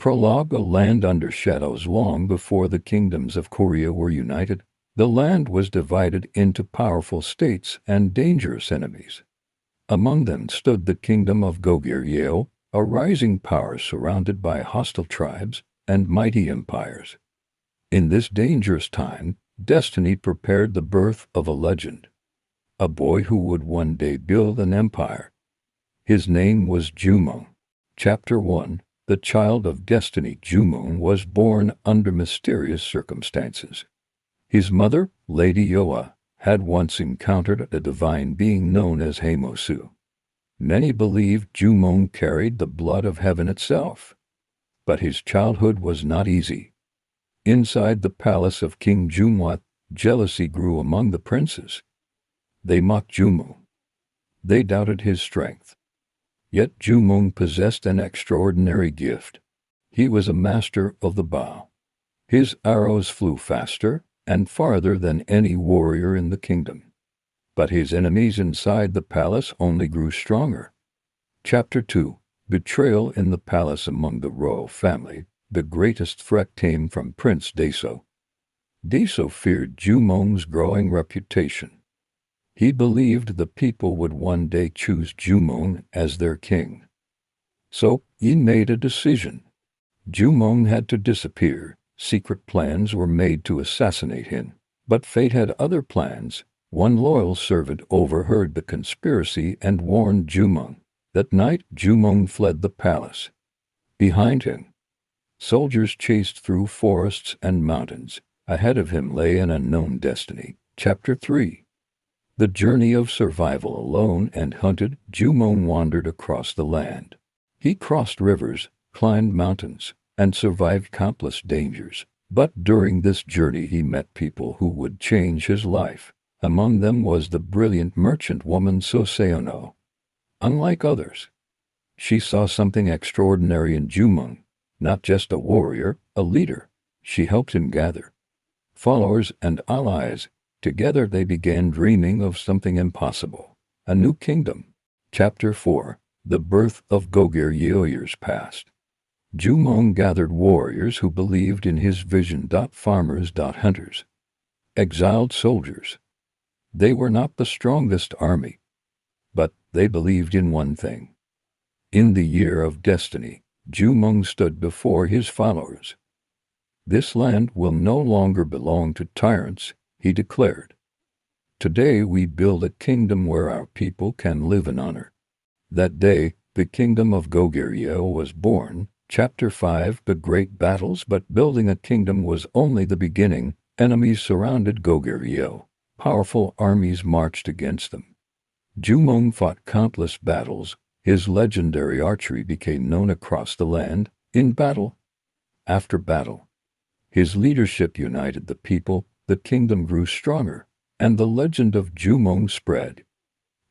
Prologue: a land under shadows. Long before the kingdoms of Korea were united, the land was divided into powerful states and dangerous enemies. Among them stood the kingdom of Goguryeo, a rising power surrounded by hostile tribes and mighty empires. In this dangerous time, destiny prepared the birth of a legend, a boy who would one day build an empire. His name was Jumong. Chapter 1: The Child of Destiny. Jumong was born under mysterious circumstances. His mother, Lady Yoa, had once encountered a divine being known as Hamosu. Many believed Jumong carried the blood of heaven itself. But his childhood was not easy. Inside the palace of King Jumong, jealousy grew among the princes. They mocked Jumong. They doubted his strength. Yet Jumong possessed an extraordinary gift. He was a master of the bow. His arrows flew faster and farther than any warrior in the kingdom. But his enemies inside the palace only grew stronger. Chapter 2: Betrayal. In the palace among the royal family, the greatest threat came from Prince Daeso. Daeso feared Jumong's growing reputation. He believed the people would one day choose Jumong as their king. So he made a decision. Jumong had to disappear. Secret plans were made to assassinate him. But fate had other plans. One loyal servant overheard the conspiracy and warned Jumong. That night, Jumong fled the palace. Behind him, soldiers chased through forests and mountains. Ahead of him lay an unknown destiny. Chapter 3: The Journey of Survival. Alone and hunted, Jumong wandered across the land. He crossed rivers, climbed mountains, and survived countless dangers. But during this journey he met people who would change his life. Among them was the brilliant merchant woman Soseono. Unlike others, she saw something extraordinary in Jumong. Not just a warrior, a leader. She helped him gather followers and allies. Together they began dreaming of something impossible, a new kingdom. Chapter 4: The Birth of Goguryeo. Years passed. Jumong gathered warriors who believed in his vision. Farmers, hunters, exiled soldiers. They were not the strongest army, but they believed in one thing. In the year of destiny, Jumong stood before his followers. "This land will no longer belong to tyrants," he declared. "Today we build a kingdom where our people can live in honor." That day, the kingdom of Goguryeo was born. Chapter 5: The Great Battles. But building a kingdom was only the beginning. Enemies surrounded Goguryeo. Powerful armies marched against them. Jumong fought countless battles. His legendary archery became known across the land. In battle after battle, his leadership united the people. The kingdom grew stronger, and the legend of Jumong spread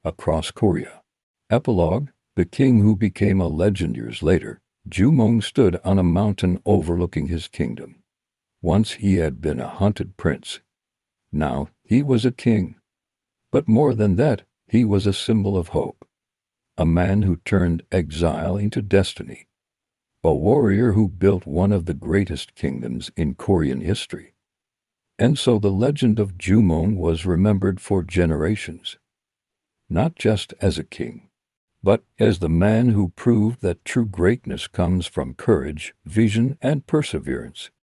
across Korea. Epilogue: The king who became a legend. Years later, Jumong stood on a mountain overlooking his kingdom. Once he had been a hunted prince. Now he was a king. But more than that, he was a symbol of hope. A man who turned exile into destiny. A warrior who built one of the greatest kingdoms in Korean history. And so the legend of Jumong was remembered for generations. Not just as a king, but as the man who proved that true greatness comes from courage, vision, and perseverance.